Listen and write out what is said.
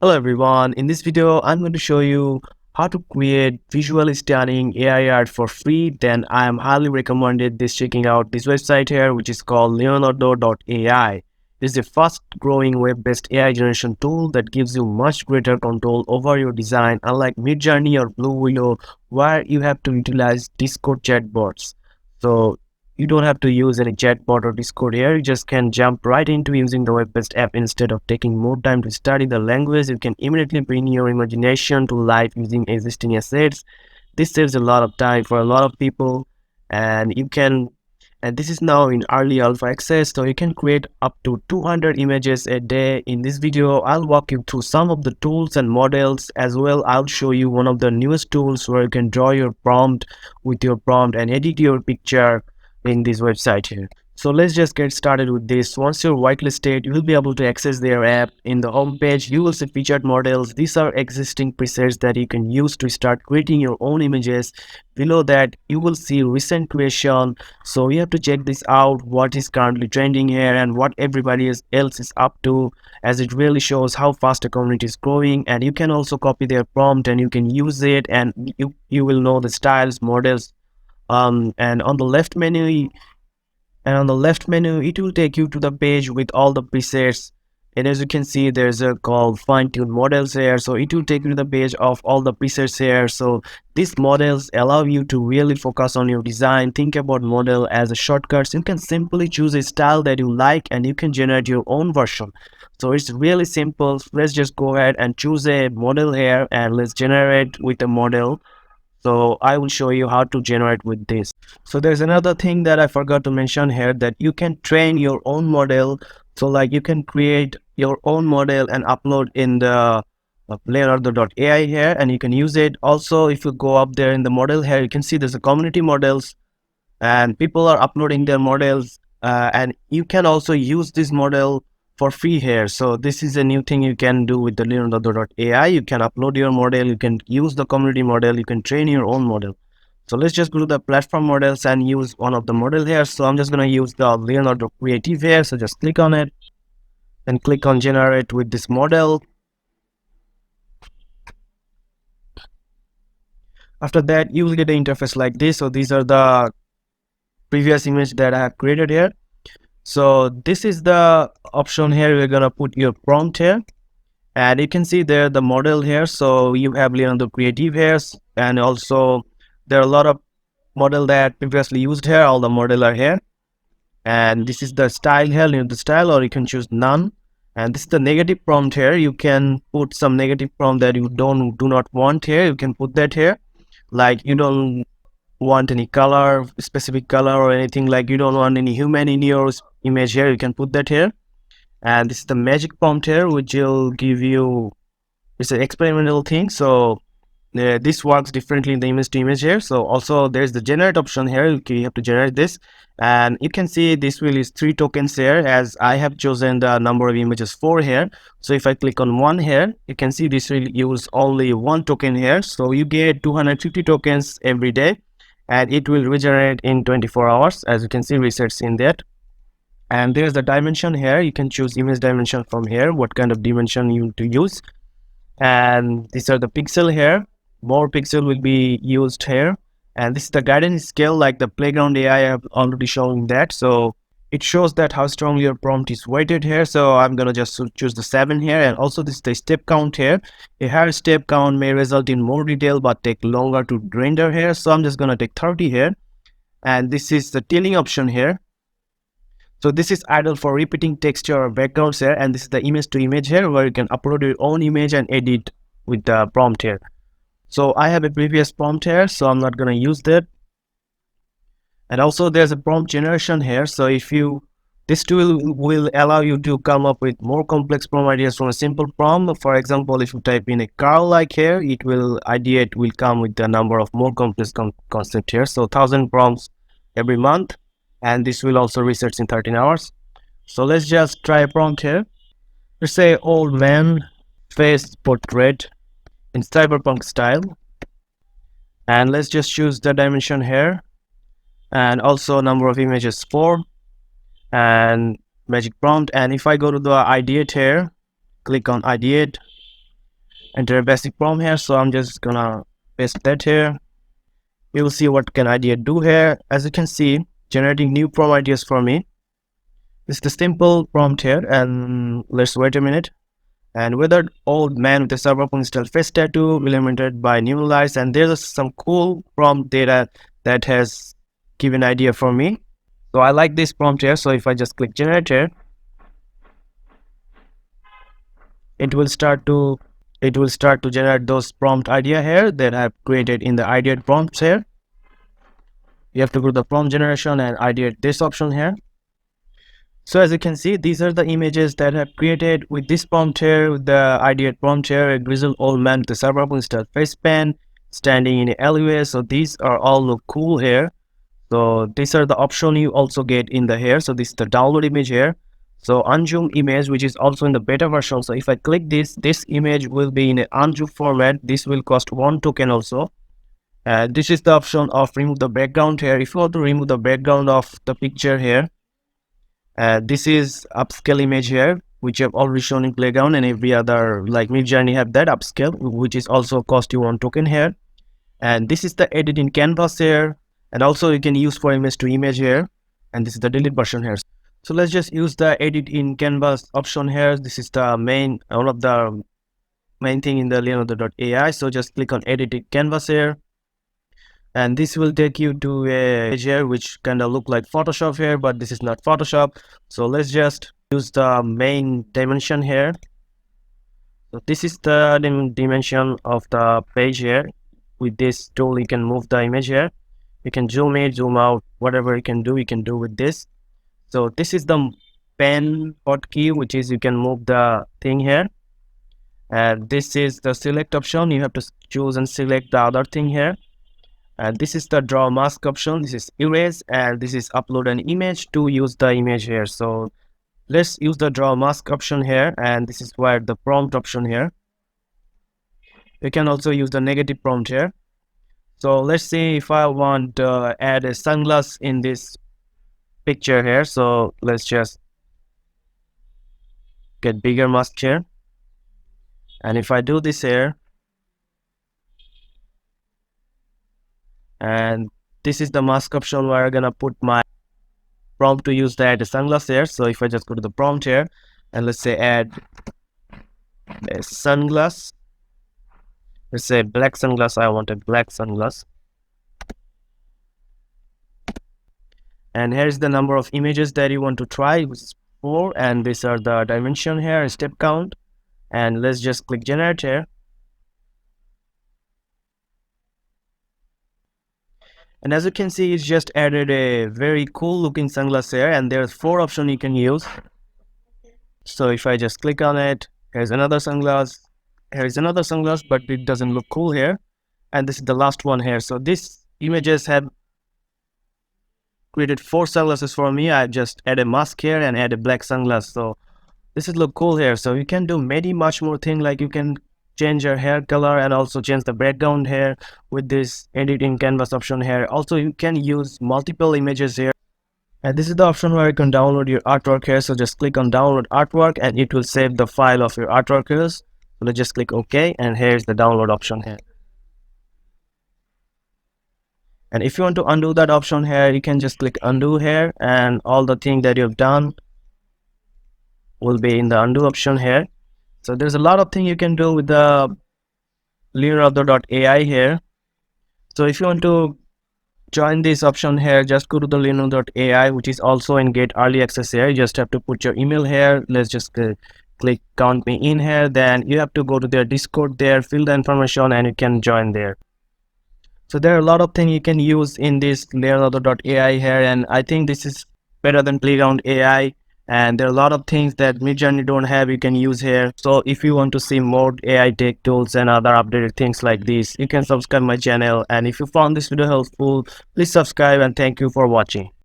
Hello everyone, in this video I'm going to show you how to create visually stunning AI art for free. Then I am highly recommended this checking out this website here, which is called Leonardo AI. This is a fast growing web-based AI generation tool that gives you much greater control over your design, unlike Midjourney or Blue Willow where you have to utilize Discord chatbots. So you don't have to use any chatbot or Discord here. You just can jump right into using the web-based app. Instead of taking more time to study the language, you can immediately bring your imagination to life using existing assets. This saves a lot of time for a lot of people, and this is now in early alpha access, so you can create up to 200 images a day. In this video I'll walk you through some of the tools and models. As well, I'll show you one of the newest tools where you can draw your prompt with your prompt and edit your picture in this website here. So let's just get started with this. Once you're whitelisted, you will be able to access their app. In the home page, you will see featured models. These are existing presets that you can use to start creating your own images. Below that, you will see recent creation. So you have to check this out, what is currently trending here and what everybody else is up to, as it really shows how fast a community is growing. And you can also copy their prompt and you can use it, and you will know the styles, models. And on the left menu it will take you to the page with all the presets. And as you can see, there's a called fine-tune models here, so it will take you to the page of all the presets here. So these models allow you to really focus on your design. Think about model as a shortcut. You can simply choose a style that you like and you can generate your own version. So it's really simple. Let's just go ahead and choose a model here and let's generate with a model. So I will show you how to generate with this. So there's another thing that I forgot to mention here, that you can train your own model. So like you can create your own model and upload in the Leonardo AI here, and you can use it. Also, if you go up there in the model here, you can see there's a community models and people are uploading their models, and you can also use this model for free here. So this is a new thing you can do with the Leonardo AI. You can upload your model, you can use the community model, you can train your own model. So let's just go to the platform models and use one of the model here. So I'm just going to use the Leonardo Creative here. So just click on it and click on generate with this model. After that, you will get an interface like this. So these are the previous image that I have created here. So this is the option here. We're gonna put your prompt here, and you can see there the model here. So you have Leonardo Creative here, and also there are a lot of model that previously used here. All the model are here, and this is the style here, the style, or you can choose none. And this is the negative prompt here. You can put some negative prompt that you do not want here. You can put that here, like you don't want any color, specific color or anything, like you don't want any human in your image here, you can put that here. And this is the magic prompt here, which will give you, it's an experimental thing. So this works differently in the image to image here. So also there's the generate option here. You have to generate this, and you can see this will use 3 tokens here, as I have chosen the number of images 4 here. So if I click on 1 here, you can see this will use only 1 token here. So you get 250 tokens every day, and it will regenerate in 24 hours. As you can see, resets in that. And there's the dimension here. You can choose image dimension from here, what kind of dimension you want to use. And these are the pixel here. More pixel will be used here. And this is the guidance scale, like the playground AI. I have already shown that. So it shows that how strongly your prompt is weighted here. So I'm gonna just choose the 7 here. And also this is the step count here. A higher step count may result in more detail but take longer to render here. So I'm just gonna take 30 here. And this is the tiling option here. So this is idle for repeating texture or backgrounds here. And this is the image to image here, where you can upload your own image and edit with the prompt here. So I have a previous prompt here, so I'm not gonna use that. And also there's a prompt generation here. So if you, this tool will allow you to come up with more complex prompt ideas from a simple prompt. For example, if you type in a car like here, it will ideate will come with a number of more complex concept here. So 1,000 prompts every month, and this will also research in 13 hours. So let's just try a prompt here. Let's say old man face portrait in cyberpunk style, and let's just choose the dimension here, and also number of images 4, and magic prompt. And if I go to the ideate here, click on ideate, enter a basic prompt here. So I'm just gonna paste that here. We will see what can idea do here. As you can see, generating new prompt ideas for me. It's the simple prompt here, and let's wait a minute. And withered old man with a cyberpunk style face tattoo illuminated by new lights. And there's some cool prompt data that has given idea for me. So I like this prompt here. So if I just click generate here, it will start to generate those prompt idea here that I've created in the ideate prompts here. You have to go to the prompt generation and ideate this option here. So as you can see, these are the images that I have created with this prompt here, with the ideate prompt here, a grizzled old man with a cyberpunk style face paint standing in an alleyway. So these are all look cool here. So these are the option you also get in the here. So this is the download image here. So unzoom image, which is also in the beta version. So if I click this image will be in an unzoom format. This will cost 1 token also. This is the option of remove the background here. If you want to remove the background of the picture here, this is upscale image here, which I've already shown in Playground, and every other like Midjourney have that upscale, which is also cost you 1 token here. And this is the edit in canvas here, and also you can use for image to image here, and this is the delete version here. So let's just use the edit in canvas option here. This is the main one of the main thing in the Leonardo AI. So just click on edit in canvas here, and this will take you to a page here which kind of look like Photoshop here, but this is not Photoshop. So let's just use the main dimension here. So this is the dimension of the page here. With this tool you can move the image here, you can zoom in, zoom out, whatever you can do with this. So this is the pen hotkey, which is you can move the thing here, and this is the select option. You have to choose and select the other thing here. And this is the draw mask option, this is erase, and this is upload an image to use the image here. So let's use the draw mask option here, and this is where the prompt option here. You can also use the negative prompt here. So let's see if I want to add a sunglass in this picture here. So let's just get bigger mask here, and if I do this here, and this is the mask option where I'm gonna put my prompt to use the add a sunglass here. So if I just go to the prompt here, and let's say add a sunglass, let's say black sunglass, I want a black sunglass, and here's the number of images that you want to try, which is 4, and these are the dimension here, step count, and let's just click generate here. And as you can see, it's just added a very cool looking sunglass here, and there's 4 options you can use. So if I just click on it, here's another sunglass, here's another sunglass, but it doesn't look cool here, and this is the last one here. So these images have created 4 sunglasses for me. I just add a mask here and add a black sunglass. So this is look cool here. So you can do much more thing, like you can change your hair color and also change the background here with this edit in canvas option here. Also you can use multiple images here, and this is the option where you can download your artwork here. So just click on download artwork, and it will save the file of your artwork here. So let's just click OK, and here's the download option here. And if you want to undo that option here, you can just click undo here, and all the thing that you've done will be in the undo option here. So there's a lot of things you can do with the Leonardo AI here. So if you want to join this option here, just go to the Leonardo AI, which is also in get early access here. You just have to put your email here. Let's just click count me in here. Then you have to go to their Discord there, fill the information, and you can join there. So there are a lot of things you can use in this Leonardo AI here, and I think this is better than Playground AI. And there are a lot of things that Midjourney don't have you can use here. So if you want to see more AI tech tools and other updated things like this, you can subscribe my channel. And if you found this video helpful, please subscribe, and thank you for watching.